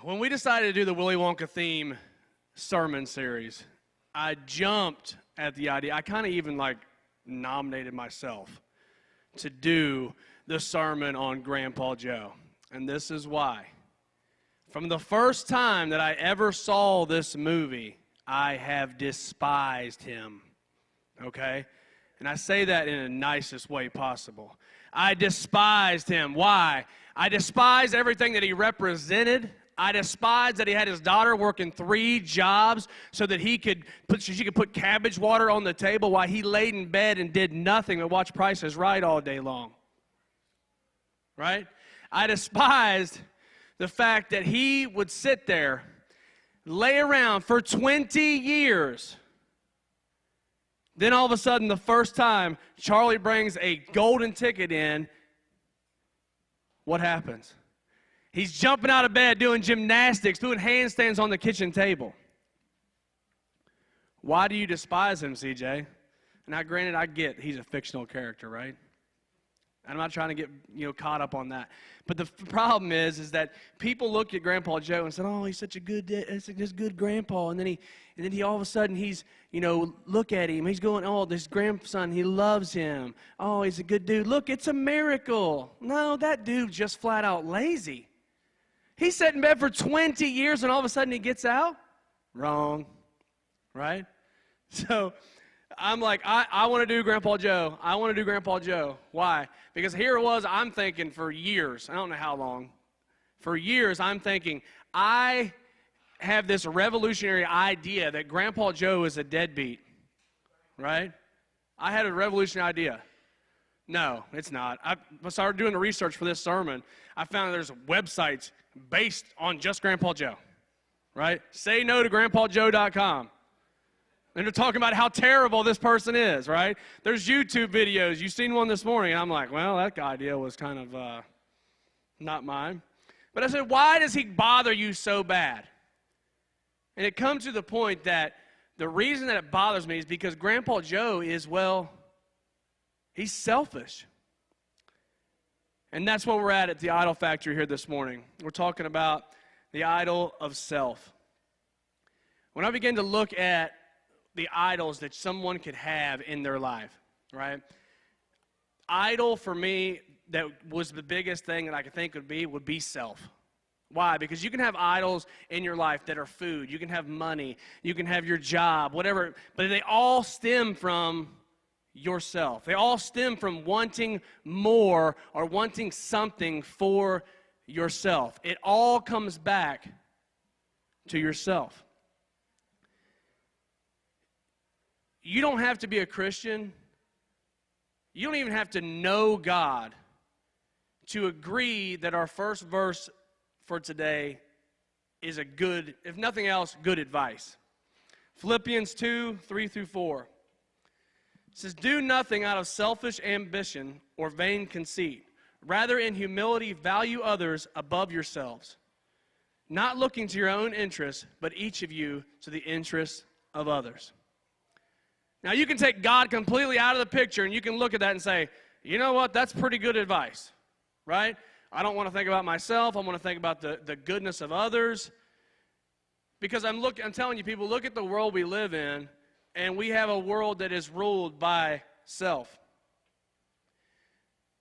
When we decided to do the Willy Wonka theme sermon series, I jumped at the idea. I kind of even nominated myself to do the sermon on Grandpa Joe. And this is why. From the first time that I ever saw this movie, I have despised him. Okay? And I say that in the nicest way possible. I despised him. Why? I despised everything that he represented. I despised that he had his daughter working 3 jobs so that she could put cabbage water on the table while he laid in bed and did nothing but watch Price is Right all day long. Right? I despised the fact that he would sit there, lay around for 20 years. Then all of a sudden, the first time Charlie brings a golden ticket in, what happens? He's jumping out of bed, doing gymnastics, doing handstands on the kitchen table. Why do you despise him, CJ? Now, granted, I get he's a fictional character, right? I'm not trying to get caught up on that. But the problem is that people look at Grandpa Joe and say, "Oh, he's such a good, this good grandpa," and then he all of a sudden he's look at him. He's going, "Oh, this grandson, he loves him. Oh, he's a good dude. Look, it's a miracle." No, that dude's just flat out lazy. He sat in bed for 20 years and all of a sudden he gets out? Wrong. Right? So I'm like, I want to do Grandpa Joe. I want to do Grandpa Joe. Why? Because here it was, I'm thinking for years, I don't know how long, for years I'm thinking, I have this revolutionary idea that Grandpa Joe is a deadbeat. Right? I had a revolutionary idea. No, it's not. I started doing the research for this sermon. I found there's websites based on just Grandpa Joe, right? SayNoToGrandpaJoe.com. And they're talking about how terrible this person is, right? There's YouTube videos. You've seen one this morning. And I'm like, well, that idea was kind of not mine. But I said, why does he bother you so bad? And it comes to the point that the reason that it bothers me is because Grandpa Joe is, he's selfish. And that's what we're at the Idol Factory here this morning. We're talking about the idol of self. When I begin to look at the idols that someone could have in their life, right? Idol for me, that was the biggest thing that I could think would be self. Why? Because you can have idols in your life that are food. You can have money. You can have your job, whatever. But they all stem from yourself. They all stem from wanting more or wanting something for yourself. It all comes back to yourself. You don't have to be a Christian. You don't even have to know God to agree that our first verse for today is a good, if nothing else, good advice. Philippians 2:3-4. It says, "Do nothing out of selfish ambition or vain conceit. Rather, in humility, value others above yourselves, not looking to your own interests, but each of you to the interests of others." Now, you can take God completely out of the picture, and you can look at that and say, you know what, that's pretty good advice, right? I don't want to think about myself. I want to think about the goodness of others. Because I'm telling you, people, look at the world we live in, and we have a world that is ruled by self.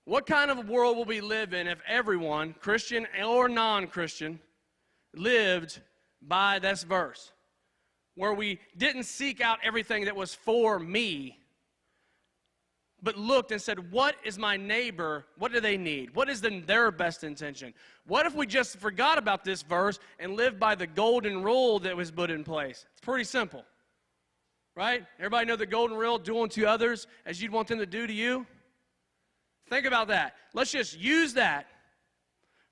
What kind of a world will we live in if everyone, Christian or non-Christian, lived by this verse? Where we didn't seek out everything that was for me, but looked and said, what is my neighbor? What do they need? What is their best intention? What if we just forgot about this verse and lived by the golden rule that was put in place? It's pretty simple. Right? Everybody know the golden rule, do unto others as you'd want them to do to you? Think about that. Let's just use that,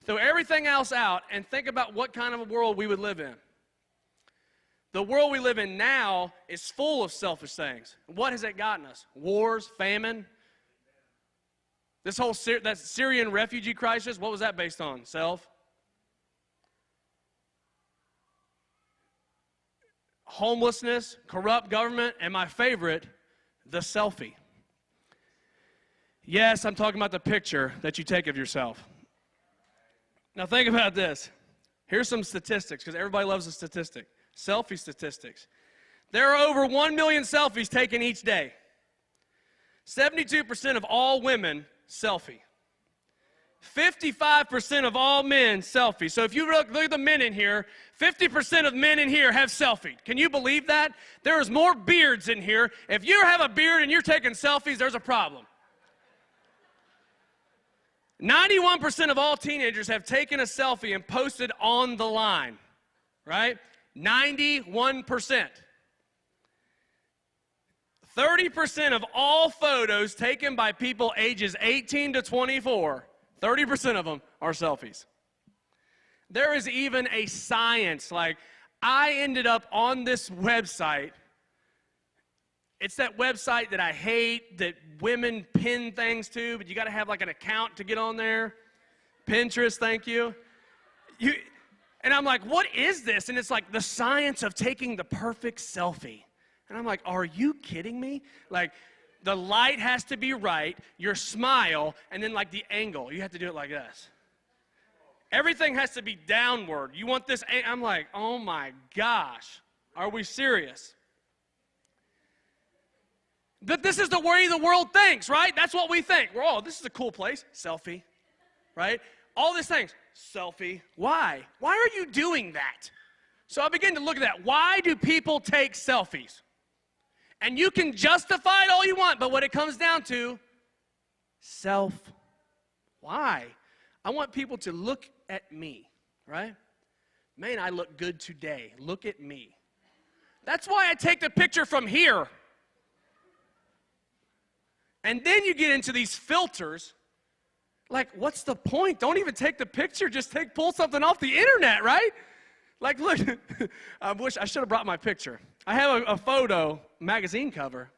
throw everything else out, and think about what kind of a world we would live in. The world we live in now is full of selfish things. What has it gotten us? Wars, famine. This whole that Syrian refugee crisis, what was that based on? Self. Homelessness, corrupt government, and my favorite, the selfie. Yes, I'm talking about the picture that you take of yourself. Now think about this. Here's some statistics, because everybody loves a statistic. Selfie statistics. There are over 1 million selfies taken each day. 72% of all women selfie. 55% of all men selfie. So if you look at the men in here, 50% of men in here have selfied. Can you believe that? There is more beards in here. If you have a beard and you're taking selfies, there's a problem. 91% of all teenagers have taken a selfie and posted on the line, right? 91%. 30% of all photos taken by people ages 18 to 24, 30% of them are selfies. There is even a science, like I ended up on this website. It's that website that I hate, that women pin things to, but you got to have like an account to get on there. Pinterest, thank you. And I'm like, what is this? And it's like the science of taking the perfect selfie. And I'm like, are you kidding me? Like, the light has to be right, your smile, and then like the angle. You have to do it like this. Everything has to be downward. You want this, I'm like, oh my gosh, are we serious? But this is the way the world thinks, right? That's what we think. We're all, this is a cool place, selfie, right? All these things, selfie. Why? Why are you doing that? So I begin to look at that. Why do people take selfies? And you can justify it all you want, but what it comes down to, self. Why? I want people to look at me, right? Man, I look good today. Look at me. That's why I take the picture from here. And then you get into these filters. Like, what's the point? Don't even take the picture. Just pull something off the internet, right? Like, look, I wish I should have brought my picture. I have a photo, magazine cover,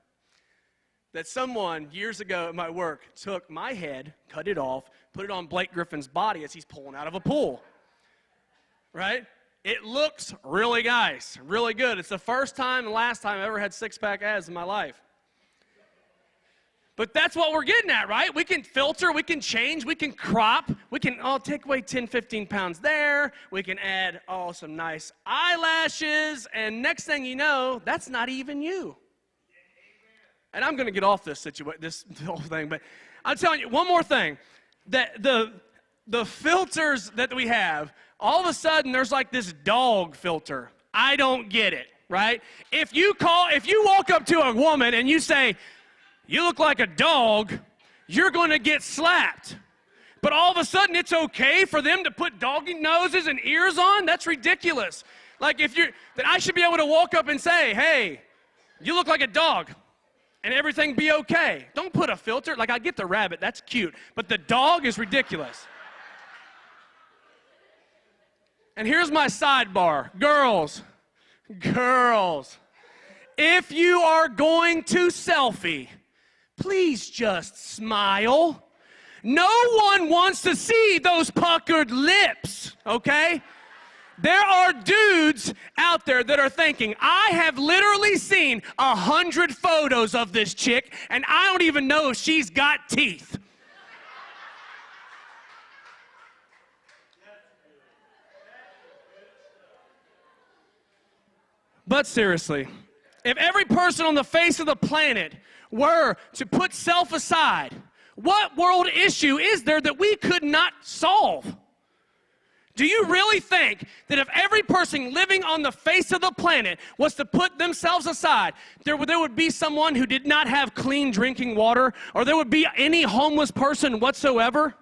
that someone years ago at my work took my head, cut it off, put it on Blake Griffin's body as he's pulling out of a pool, right? It looks really nice, really good. It's the first time and last time I ever had six-pack abs in my life. But that's what we're getting at, right? We can filter, we can change, we can crop, we can take away 10, 15 pounds there. We can add, some nice eyelashes. And next thing you know, that's not even you. And I'm going to get off this whole thing. But I'm telling you, one more thing. That the filters that we have, all of a sudden there's like this dog filter. I don't get it, right? If you walk up to a woman and you say, you look like a dog, you're going to get slapped. But all of a sudden, it's okay for them to put doggy noses and ears on? That's ridiculous. Like, then I should be able to walk up and say, hey, you look like a dog, and everything be okay. Don't put a filter. Like, I get the rabbit, that's cute, but the dog is ridiculous. And here's my sidebar. Girls, if you are going to selfie, please just smile. No one wants to see those puckered lips, okay? There are dudes out there that are thinking, I have literally seen 100 photos of this chick, and I don't even know if she's got teeth. But seriously, if every person on the face of the planet were to put self aside, what world issue is there that we could not solve? Do you really think that if every person living on the face of the planet was to put themselves aside, there would be someone who did not have clean drinking water, or there would be any homeless person whatsoever?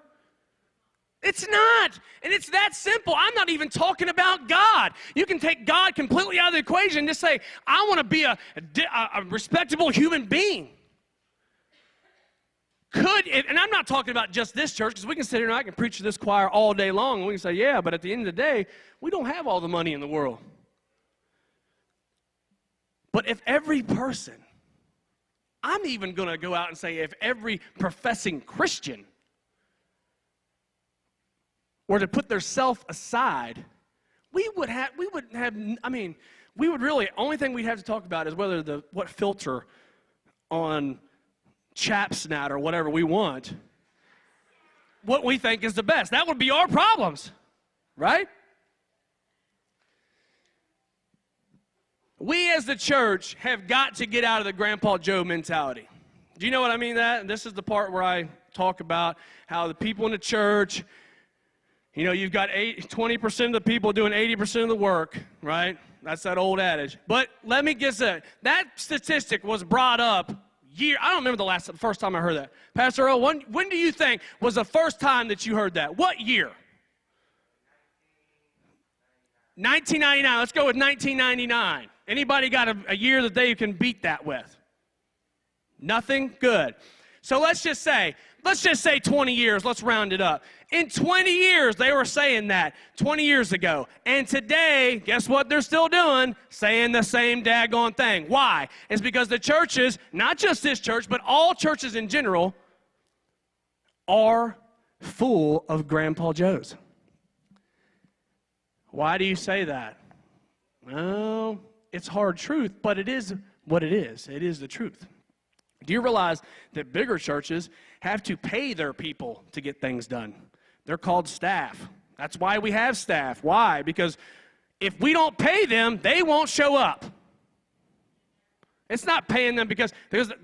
It's not. And it's that simple. I'm not even talking about God. You can take God completely out of the equation and just say, I want to be a respectable human being. And I'm not talking about just this church, because we can sit here and I can preach to this choir all day long, and we can say, yeah, but at the end of the day, we don't have all the money in the world. But if every person, I'm even going to go out and say, if every professing Christian were to put their self aside, we would really, only thing we'd have to talk about is what filter on Chapsnat or whatever we want, what we think is the best. That would be our problems, right? We as the church have got to get out of the Grandpa Joe mentality. Do you know what I mean that? This is the part where I talk about how the people in the church, you've got 20% of the people doing 80% of the work, right? That's that old adage. But let me guess that statistic was brought up I don't remember the first time I heard that. Pastor Earl, when do you think was the first time that you heard that? What year? 1999. Let's go with 1999. Anybody got a year that they can beat that with? Nothing? Good. So let's just say 20 years. Let's round it up. In 20 years, they were saying that 20 years ago. And today, guess what they're still doing? Saying the same daggone thing. Why? It's because the churches, not just this church, but all churches in general, are full of Grandpa Joes. Why do you say that? Well, it's hard truth, but it is what it is. It is the truth. Do you realize that bigger churches have to pay their people to get things done? They're called staff. That's why we have staff. Why? Because if we don't pay them, they won't show up. It's not paying them because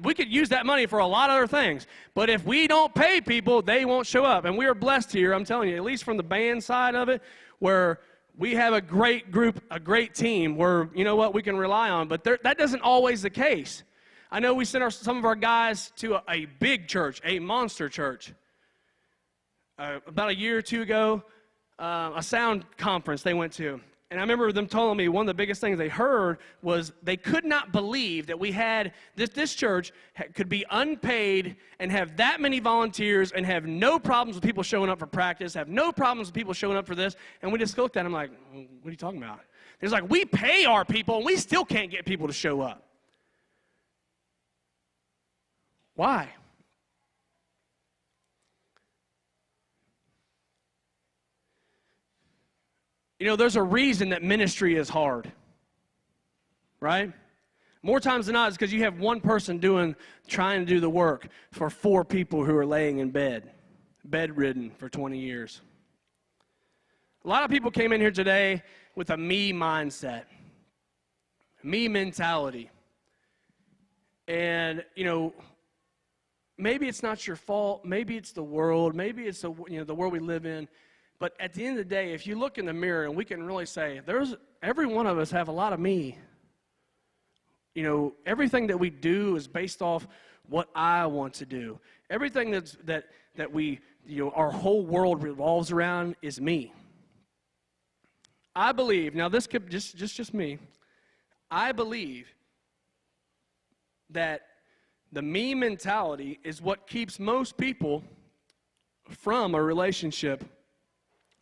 we could use that money for a lot of other things. But if we don't pay people, they won't show up. And we are blessed here, I'm telling you, at least from the band side of it, where we have a great group, a great team where, we can rely on. But that isn't always the case. I know we sent some of our guys to a big church, a monster church. About a year or two ago, a sound conference they went to. And I remember them telling me one of the biggest things they heard was they could not believe that we had, this church could be unpaid and have that many volunteers and have no problems with people showing up for practice, have no problems with people showing up for this. And we just looked at them like, what are you talking about? It's like, we pay our people and we still can't get people to show up. Why? There's a reason that ministry is hard, right? More times than not, it's because you have one person trying to do the work for 4 people who are laying in bedridden for 20 years. A lot of people came in here today with a me mindset, me mentality. And, maybe it's not your fault. Maybe it's the world. Maybe it's the world we live in. But at the end of the day, if you look in the mirror, and we can really say, every one of us have a lot of me. Everything that we do is based off what I want to do. Everything that we, our whole world revolves around is me. I believe, now this could just me, I believe that the me mentality is what keeps most people from a relationship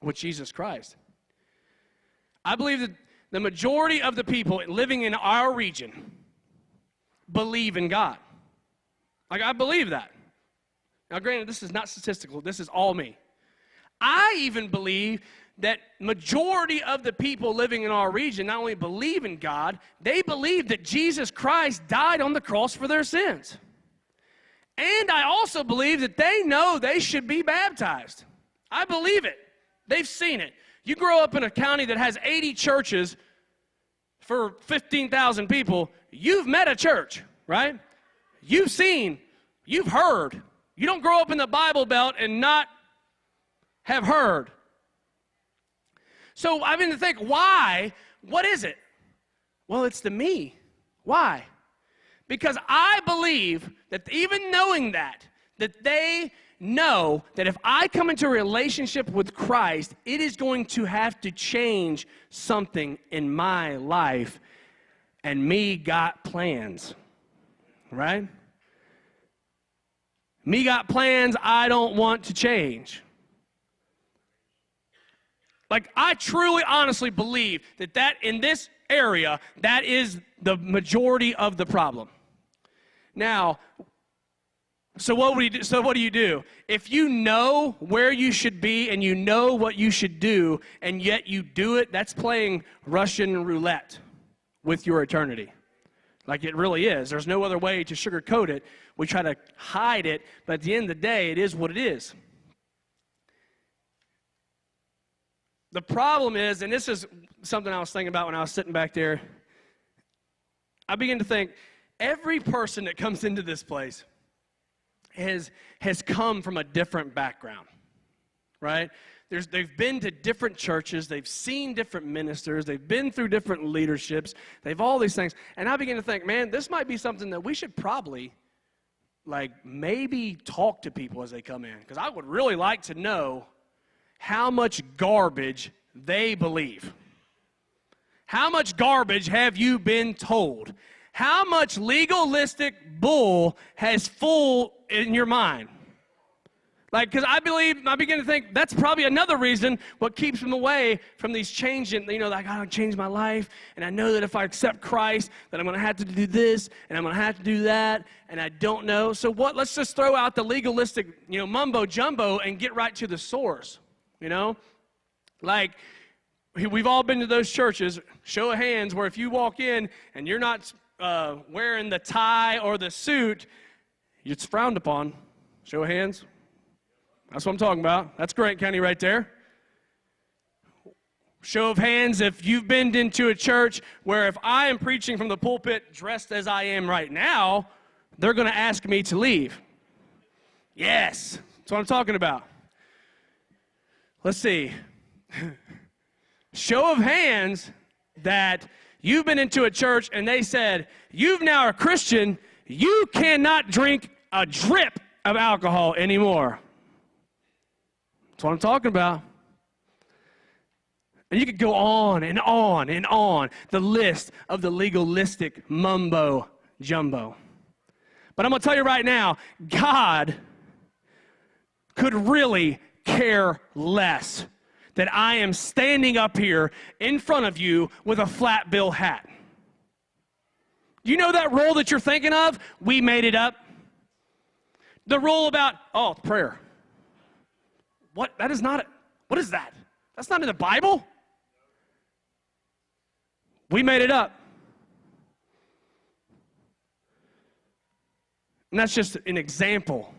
with Jesus Christ. I believe that the majority of the people living in our region believe in God. I believe that. Now, granted, this is not statistical. This is all me. I even believe that majority of the people living in our region not only believe in God, they believe that Jesus Christ died on the cross for their sins. And I also believe that they know they should be baptized. I believe it. They've seen it. You grow up in a county that has 80 churches for 15,000 people, you've met a church, right? You've seen, you've heard. You don't grow up in the Bible Belt and not have heard. So I mean to think, why? What is it? Well, it's the me. Why? Because I believe that even knowing that they know that if I come into a relationship with Christ, it is going to have to change something in my life. And me got plans, right? Me got plans I don't want to change. I truly, honestly believe that in this area, that is the majority of the problem. Now, so what do you do? If you know where you should be and you know what you should do, and yet you do it, that's playing Russian roulette with your eternity. It really is. There's no other way to sugarcoat it. We try to hide it, but at the end of the day, it is what it is. The problem is, and this is something I was thinking about when I was sitting back there, I begin to think every person that comes into this place has come from a different background, right? They've been to different churches. They've seen different ministers. They've been through different leaderships. They've all these things. And I begin to think, man, this might be something that we should probably, maybe talk to people as they come in. Because I would really like to know how much garbage they believe. How much garbage have you been told? How much legalistic bull has full in your mind? Because I begin to think that's probably another reason what keeps them away from these changing, I got to change my life, and I know that if I accept Christ, that I'm going to have to do this, and I'm going to have to do that, and I don't know. So let's just throw out the legalistic, mumbo jumbo and get right to the source, we've all been to those churches, show of hands, where if you walk in and you're not wearing the tie or the suit, it's frowned upon. Show of hands. That's what I'm talking about. That's Grant County right there. Show of hands if you've been into a church where if I am preaching from the pulpit dressed as I am right now, they're going to ask me to leave. Yes, that's what I'm talking about. Let's see. Show of hands that you've been into a church and they said, you've now a Christian, you cannot drink a drip of alcohol anymore. That's what I'm talking about. And you could go on and on and on the list of the legalistic mumbo jumbo. But I'm going to tell you right now, God could really care less that I am standing up here in front of you with a flat bill hat. You know that rule that you're thinking of? We made it up. The rule about, prayer. What? That is not it. What is that? That's not in the Bible. We made it up. And that's just an example.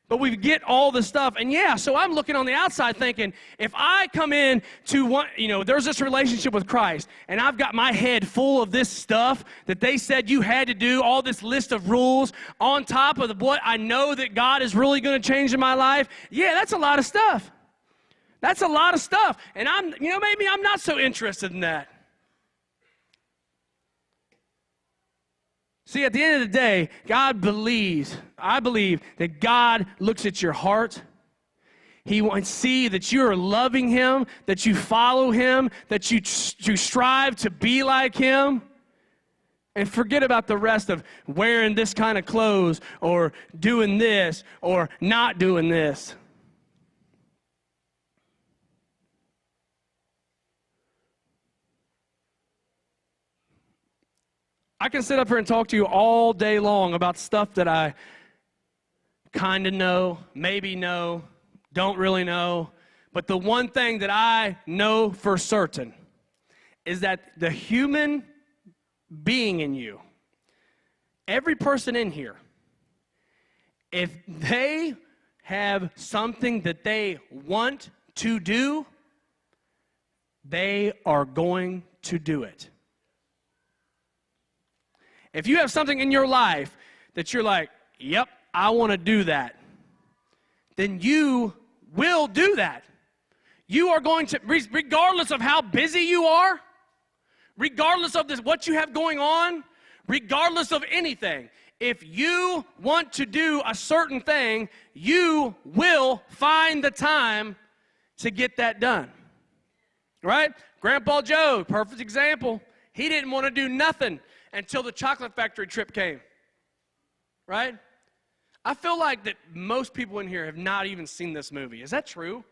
But we get all this stuff, and so I'm looking on the outside thinking, if I come in to one, there's this relationship with Christ, and I've got my head full of this stuff that they said you had to do, all this list of rules on top of what I know that God is really going to change in my life, that's a lot of stuff. That's a lot of stuff, and maybe I'm not so interested in that. See, at the end of the day, I believe that God looks at your heart. He wants to see that you are loving Him, that you follow Him, that you strive to be like Him. And forget about the rest of wearing this kind of clothes or doing this or not doing this. I can sit up here and talk to you all day long about stuff that I kind of know, maybe know, don't really know. But the one thing that I know for certain is that the human being in you, every person in here, if they have something that they want to do, they are going to do it. If you have something in your life that you're like, yep, I want to do that, then you will do that. You are going to, regardless of how busy you are, regardless of what you have going on, regardless of anything, if you want to do a certain thing, you will find the time to get that done. Right? Grandpa Joe, perfect example. He didn't want to do nothing until the chocolate factory trip came, right? I feel like that most people in here have not even seen this movie. Is that true?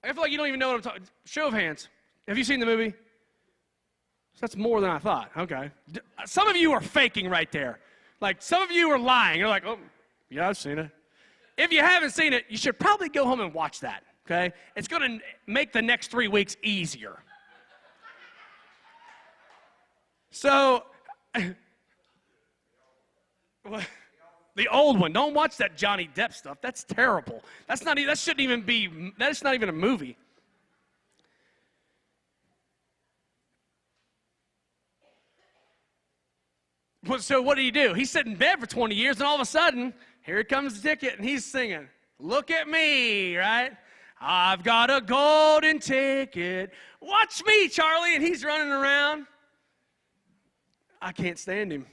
I feel like you don't even know what I'm talking. Show of hands. Have you seen the movie? That's more than I thought. Okay. Some of you are faking right there. Some of you are lying. You're like, oh, yeah, I've seen it. If you haven't seen it, you should probably go home and watch that, okay? It's going to make the next 3 weeks easier. So, the old one. Don't watch that Johnny Depp stuff. That's terrible. That's not even a movie. So what do? He's sitting in bed for 20 years, and all of a sudden, here comes the ticket, and he's singing, "Look at me," right? "I've got a golden ticket. Watch me, Charlie." And he's running around. I can't stand him.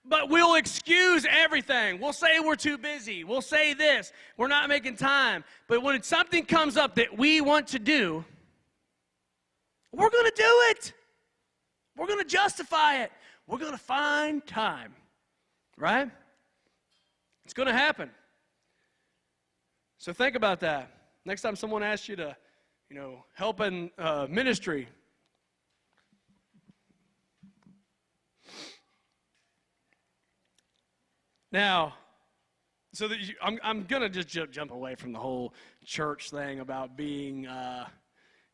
But we'll excuse everything. We'll say we're too busy. We'll say this. We're not making time. But when something comes up that we want to do, we're going to do it. We're going to justify it. We're going to find time. Right? It's going to happen. So think about that. Next time someone asks you to, help in ministry, now, so that I'm going to just jump away from the whole church thing about being,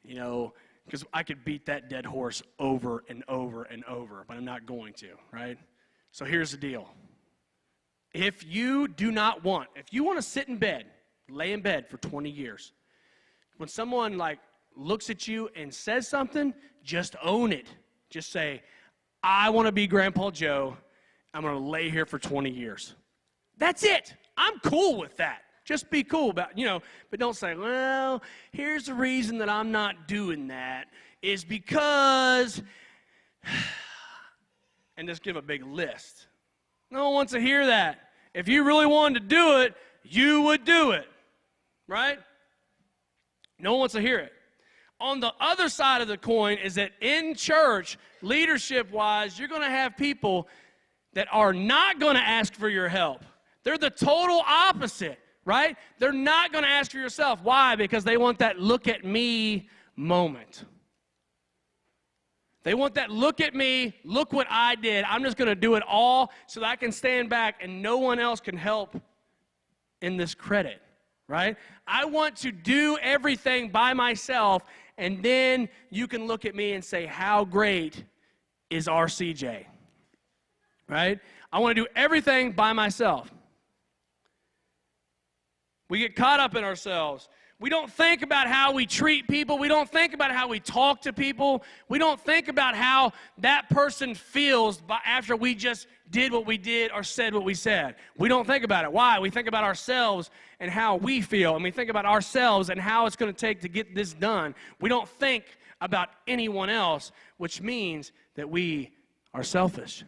because I could beat that dead horse over and over and over, but I'm not going to, right? So here's the deal. If you want to sit in bed, lay in bed for 20 years, when someone looks at you and says something, just own it. Just say, "I want to be Grandpa Joe. I'm going to lay here for 20 years. That's it. I'm cool with that. Just be cool about, but don't say, "Well, here's the reason that I'm not doing that is because," and just give a big list. No one wants to hear that. If you really wanted to do it, you would do it, right? No one wants to hear it. On the other side of the coin is that in church, leadership-wise, you're going to have people that are not going to ask for your help. They're the total opposite, right? They're not going to ask for yourself. Why? Because they want that look at me moment. They want that look at me, look what I did. I'm just going to do it all so that I can stand back and no one else can help in this credit, right? I want to do everything by myself, and then you can look at me and say, "How great is RCJ?" Right? I want to do everything by myself. We get caught up in ourselves. We don't think about how we treat people. We don't think about how we talk to people. We don't think about how that person feels after we just did what we did or said what we said. We don't think about it. Why? We think about ourselves and how we feel, and we think about ourselves and how it's going to take to get this done. We don't think about anyone else, which means that we are selfish.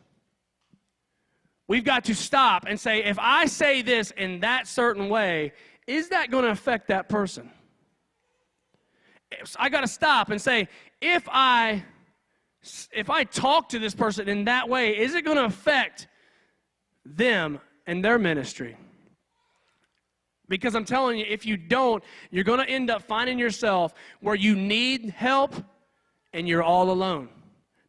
We've got to stop and say, if I say this in that certain way, is that going to affect that person? I got to stop and say, if I talk to this person in that way, is it going to affect them and their ministry? Because I'm telling you, if you don't, you're going to end up finding yourself where you need help and you're all alone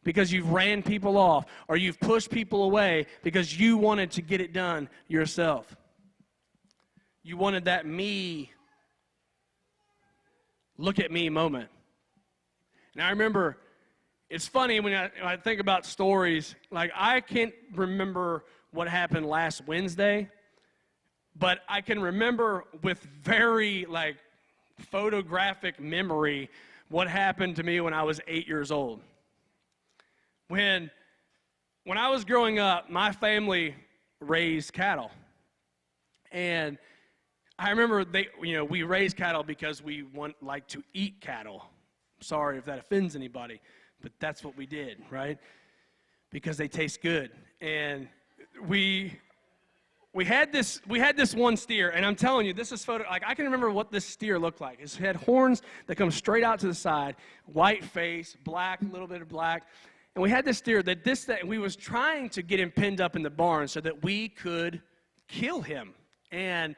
because you've ran people off or you've pushed people away because you wanted to get it done yourself. You wanted that look at me moment. And I remember, it's funny when I think about stories, I can't remember what happened last Wednesday, but I can remember with very photographic memory what happened to me when I was 8 years old. When I was growing up, my family raised cattle. And I remember we raised cattle because we like to eat cattle. Sorry if that offends anybody, but that's what we did, right? Because they taste good. And we had this one steer, and I'm telling you, this is I can remember what this steer looked like. It had horns that come straight out to the side, white face, black, a little bit of black. And we had this steer that we was trying to get him pinned up in the barn so that we could kill him. And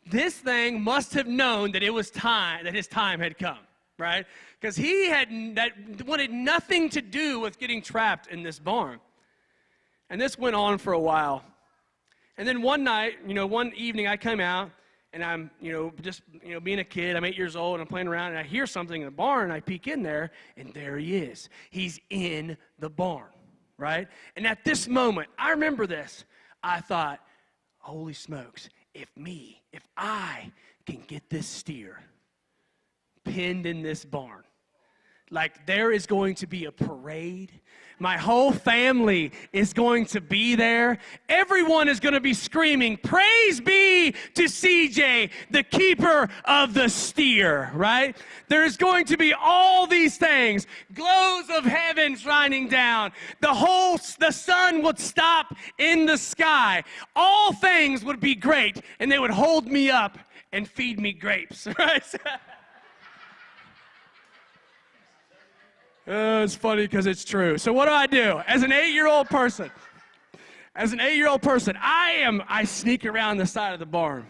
this thing must have known that it was time, that his time had come, right? Because he wanted nothing to do with getting trapped in this barn. And this went on for a while. And then one night, one evening I come out, and I'm, just, being a kid, I'm 8 years old, and I'm playing around, and I hear something in the barn, and I peek in there, and there he is. He's in the barn, right? And at this moment, I remember this. I thought, holy smokes, if I can get this steer pinned in this barn, Like, there is going to be a parade. My whole family is going to be there. Everyone is going to be screaming, "Praise be to CJ, the keeper of the steer," right? There's going to be all these things, glows of heaven shining down. The sun would stop in the sky. All things would be great, and they would hold me up and feed me grapes, right? It's funny because it's true. So what do? As an 8-year-old person, I sneak around the side of the barn.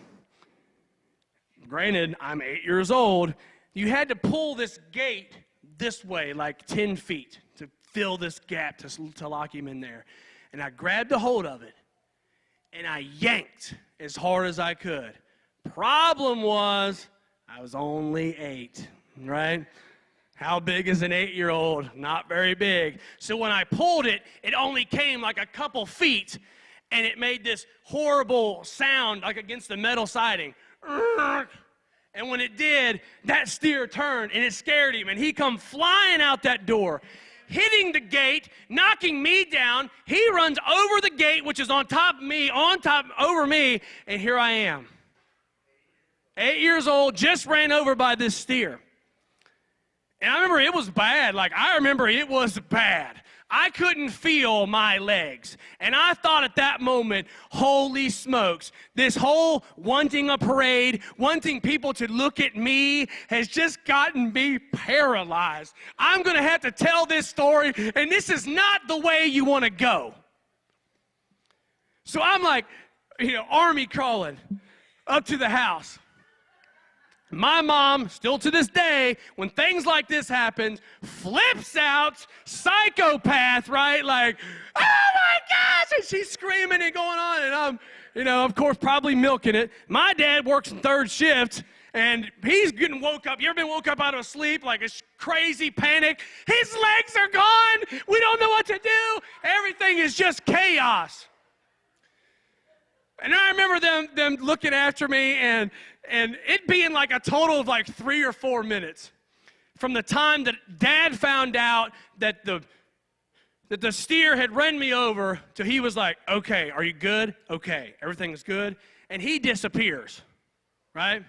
Granted, I'm 8 years old. You had to pull this gate this way, like 10 feet, to fill this gap to lock him in there. And I grabbed a hold of it, and I yanked as hard as I could. Problem was, I was only 8, right? How big is an 8-year-old? Not very big. So when I pulled it, it only came like a couple feet, and it made this horrible sound like against the metal siding. And when it did, that steer turned, and it scared him, and he come flying out that door, hitting the gate, knocking me down. He runs over the gate, which is on top over me, and here I am. 8 years old, just ran over by this steer. And I remember it was bad. I couldn't feel my legs. And I thought at that moment, holy smokes, this whole wanting a parade, wanting people to look at me has just gotten me paralyzed. I'm going to have to tell this story, and this is not the way you want to go. So I'm like, army crawling up to the house. My mom, still to this day, when things like this happen, flips out, psychopath, right? Like, "Oh my gosh!" And she's screaming and going on, and I'm, of course, probably milking it. My dad works in third shift, and he's getting woke up. You ever been woke up out of sleep, like a crazy panic? His legs are gone. We don't know what to do. Everything is just chaos. And I remember them looking after me, and it being like a total of like 3 or 4 minutes from the time that Dad found out that the steer had run me over till he was like, "Okay, are you good? Okay, everything is good." And he disappears, right?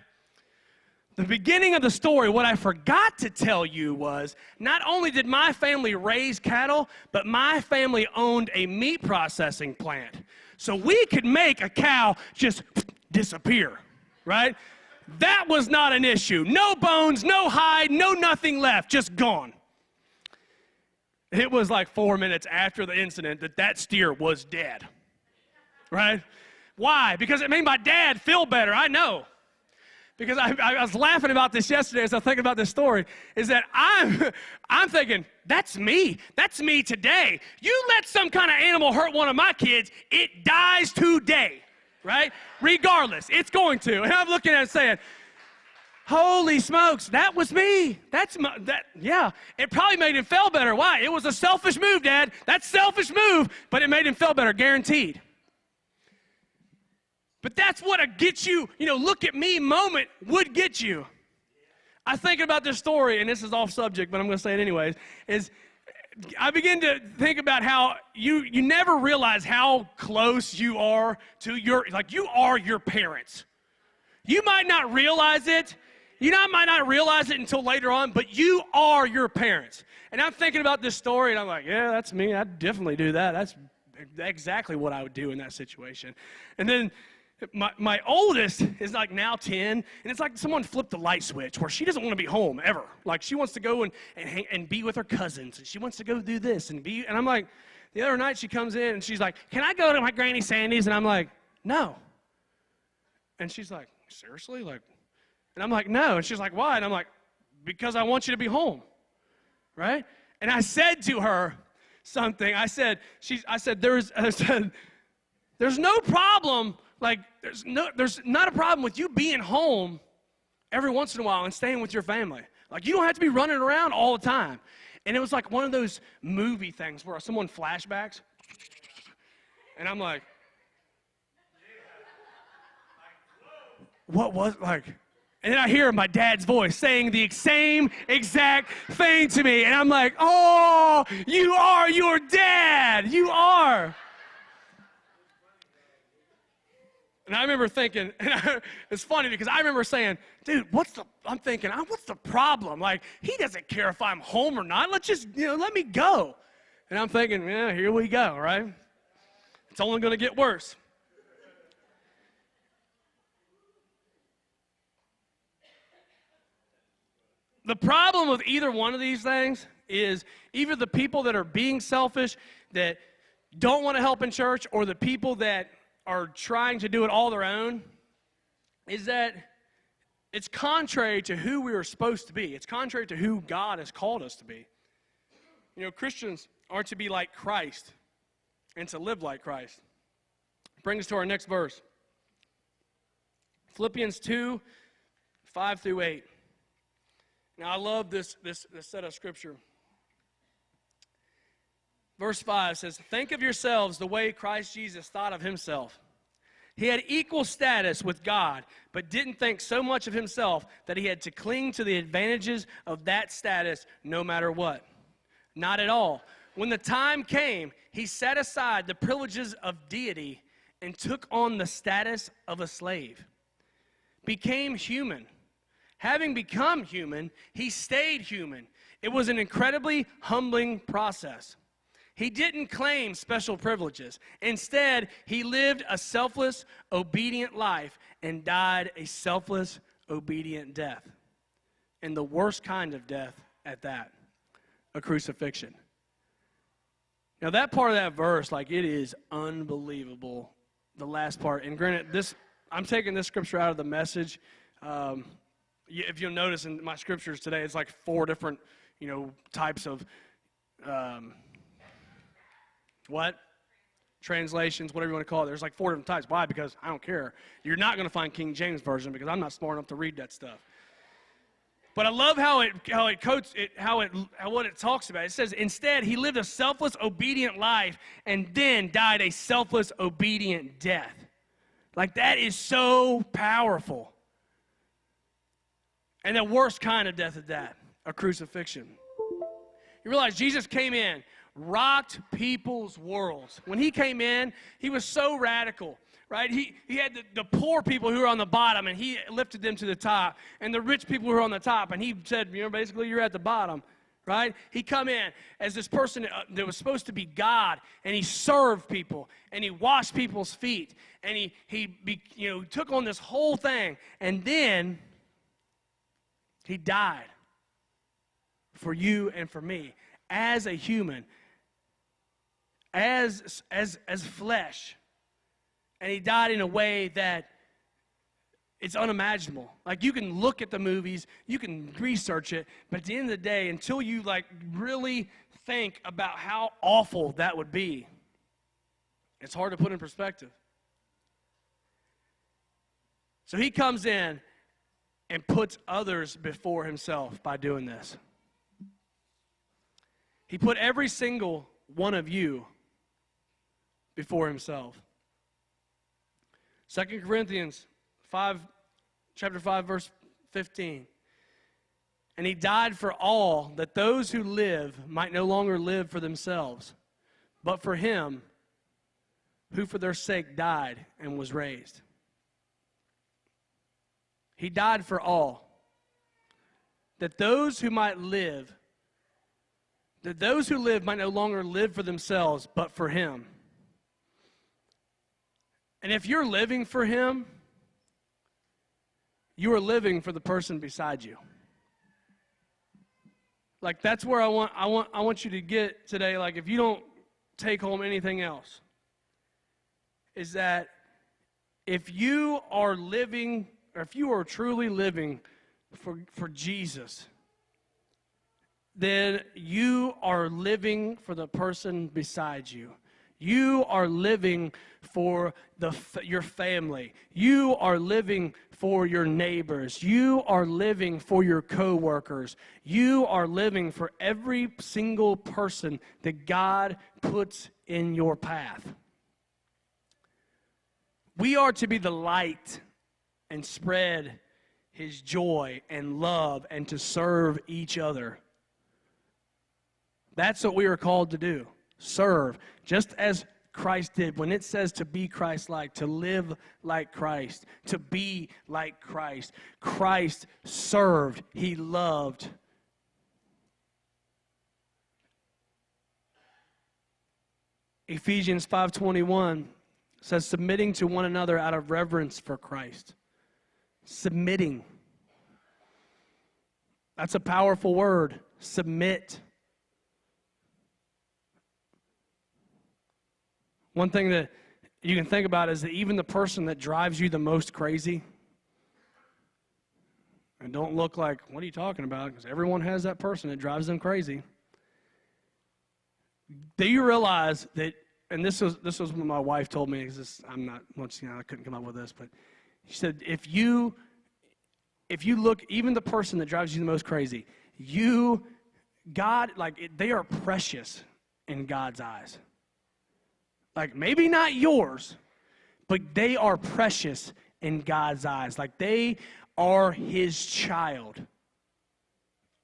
The beginning of the story, what I forgot to tell you was, not only did my family raise cattle, but my family owned a meat processing plant. So we could make a cow just disappear, right? That was not an issue. No bones, no hide, no nothing left, just gone. It was like 4 minutes after the incident that steer was dead, right? Why? Because it made my dad feel better, I know. Because I was laughing about this yesterday as I was thinking about this story, is that I'm thinking, that's me today. You let some kind of animal hurt one of my kids, it dies today, right? Regardless, it's going to. And I'm looking at it saying, holy smokes, that was me. Yeah. It probably made him feel better. Why? It was a selfish move, Dad. That's selfish move, but it made him feel better, guaranteed. But that's what a get you, look at me moment would get you. I was thinking about this story, and this is off subject, but I'm going to say it anyways, is I begin to think about how you never realize how close you are to you are your parents. You might not realize it. Might not realize it until later on, but you are your parents. And I'm thinking about this story, and I'm like, yeah, that's me. I'd definitely do that. That's exactly what I would do in that situation. And then my oldest is like now 10, and it's like someone flipped the light switch where she doesn't want to be home ever. Like she wants to go and be with her cousins, and she wants to go do this and I'm like, the other night she comes in and she's like, "Can I go to my Granny Sandy's?" And I'm like, "No." And she's like, "Seriously?" And I'm like, "No." And she's like, "Why?" And I'm like, "Because I want you to be home." Right? And I said to her something. I said, there's no problem. Like, there's not a problem with you being home every once in a while and staying with your family. Like, you don't have to be running around all the time. And it was like one of those movie things where someone flashbacks. And I'm like, what was, like, And then I hear my dad's voice saying the same exact thing to me. And I'm like, oh, you are your dad. You are. And I remember thinking, it's funny because I remember saying, dude, what's the problem? Like, he doesn't care if I'm home or not. Let's just, let me go. And I'm thinking, yeah, here we go, right? It's only going to get worse. The problem with either one of these things is either the people that are being selfish, that don't want to help in church, or the people that are trying to do it all their own, is that it's contrary to who we are supposed to be. It's contrary to who God has called us to be. Christians are to be like Christ and to live like Christ. Brings us to our next verse. Philippians 2, 5 through 8. Now, I love this set of scripture. Verse 5 says, think of yourselves the way Christ Jesus thought of himself. He had equal status with God, but didn't think so much of himself that he had to cling to the advantages of that status no matter what. Not at all. When the time came, he set aside the privileges of deity and took on the status of a slave. Became human. Having become human, he stayed human. It was an incredibly humbling process. He didn't claim special privileges. Instead, he lived a selfless, obedient life and died a selfless, obedient death. And the worst kind of death at that, a crucifixion. Now, that part of that verse, it is unbelievable, the last part. And granted, I'm taking this scripture out of the Message. If you'll notice in my scriptures today, it's 4 different, types of, translations, whatever you want to call it. There's 4 different types. Why? Because I don't care. You're not going to find King James Version because I'm not smart enough to read that stuff. But I love what it talks about. It says, instead, he lived a selfless, obedient life and then died a selfless, obedient death. That is so powerful. And the worst kind of death at that, a crucifixion. You realize Jesus came in, rocked people's worlds. When he came in, he was so radical, right? He had the poor people who were on the bottom, and he lifted them to the top, and the rich people who were on the top, and he said, basically, you're at the bottom, right? He come in as this person that was supposed to be God, and he served people, and he washed people's feet, and he took on this whole thing, and then he died for you and for me as a human, as flesh. And he died in a way that it's unimaginable. You can look at the movies, you can research it, but at the end of the day, until you really think about how awful that would be, it's hard to put in perspective. So he comes in and puts others before himself by doing this. He put every single one of you before himself. 2 Corinthians 5, chapter 5, verse 15. And he died for all, that those who live might no longer live for themselves, but for him who for their sake died and was raised. He died for all, that those who might live, that those who live might no longer live for themselves, but for him. And if you're living for him, you are living for the person beside you. That's where I want you to get today. If you don't take home anything else, is that if you are living, or if you are truly living for Jesus, then you are living for the person beside you. You are living for your family. You are living for your neighbors. You are living for your coworkers. You are living for every single person that God puts in your path. We are to be the light and spread his joy and love and to serve each other. That's what we are called to do. Serve. Just as Christ did. When it says to be Christ-like, to live like Christ, to be like Christ. Christ served. He loved. Ephesians 5:21 says, submitting to one another out of reverence for Christ. Submitting. That's a powerful word. Submit. One thing that you can think about is that even the person that drives you the most crazy, and don't look like, what are you talking about? Because everyone has that person that drives them crazy. Do you realize that, and this was what my wife told me, because I couldn't come up with this, but she said, if you look, even the person that drives you the most crazy, they are precious in God's eyes. Like, maybe not yours, but they are precious in God's eyes. Like, they are his child.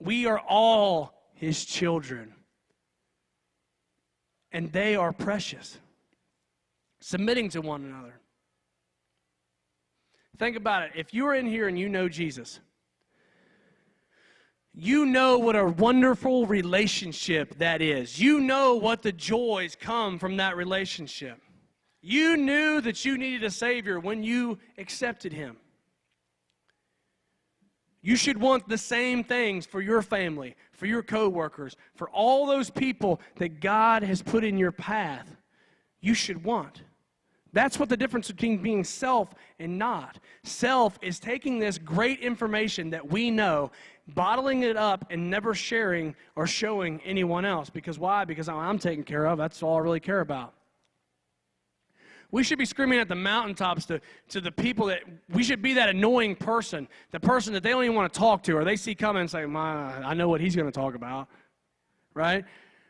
We are all his children. And they are precious. Submitting to one another. Think about it. If you're in here and you know Jesus, you know what a wonderful relationship that is. You know what the joys come from that relationship. You knew that you needed a Savior when you accepted him. You should want the same things for your family, for your coworkers, for all those people that God has put in your path. You should want. That's what the difference between being self and not. Self is taking this great information that we know, bottling it up, and never sharing or showing anyone else. Because why? Because I'm taken care of. That's all I really care about. We should be screaming at the mountaintops to the people that we should be that annoying person, the person that they don't even want to talk to, or they see coming and say, I know what he's going to talk about, right?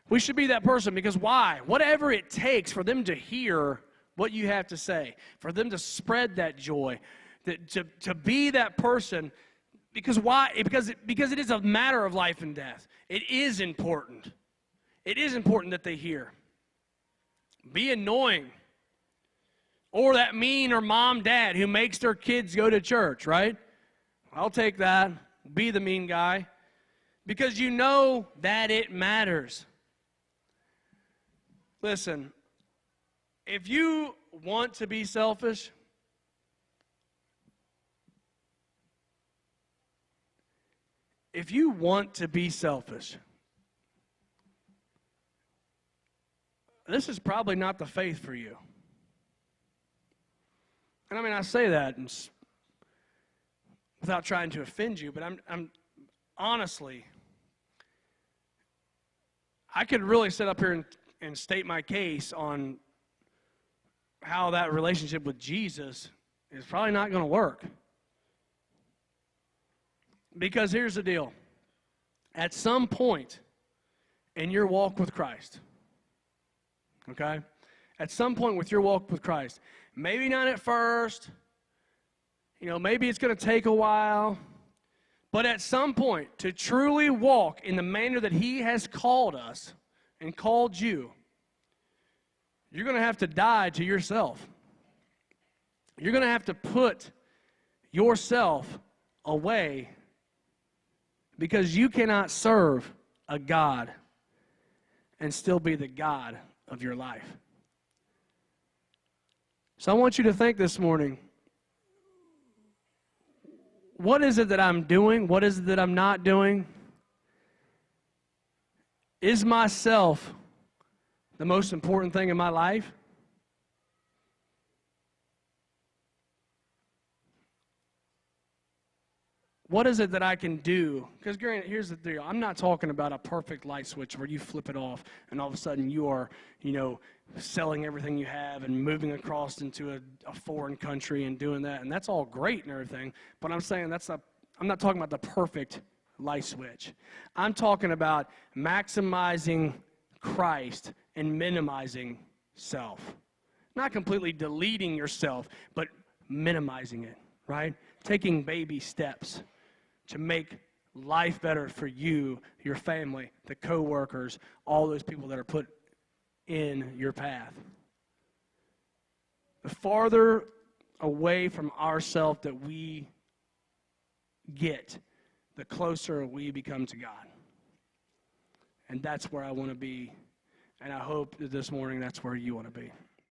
We should be that person because why? Whatever it takes for them to hear what you have to say, for them to spread that joy, to be that person. Because why? Because it is a matter of life and death. It is important. It is important that they hear. Be annoying. Or that mean or mom, dad who makes their kids go to church, right? I'll take that. Be the mean guy. Because you know that it matters. Listen, if you want to be selfish, this is probably not the faith for you. And I mean, I say that without trying to offend you, but I'm honestly, I could really sit up here and state my case on how that relationship with Jesus is probably not going to work. Because here's the deal. At some point in your walk with Christ, okay? At some point with your walk with Christ, maybe not at first, maybe it's going to take a while, but at some point, to truly walk in the manner that he has called us and called you, you're going to have to die to yourself. You're going to have to put yourself away because you cannot serve a God and still be the God of your life. So I want you to think this morning, what is it that I'm doing? What is it that I'm not doing? Is myself the most important thing in my life? What is it that I can do? Because granted, here's the deal. I'm not talking about a perfect light switch where you flip it off and all of a sudden you are, selling everything you have and moving across into a foreign country and doing that. And that's all great and everything. But I'm saying I'm not talking about the perfect light switch. I'm talking about maximizing Christ and minimizing self. Not completely deleting yourself, but minimizing it, right? taking baby steps to make life better for you, your family, the coworkers, all those people that are put in your path. The farther away from ourselves that we get, the closer we become to God. And that's where I want to be. And I hope that this morning that's where you want to be.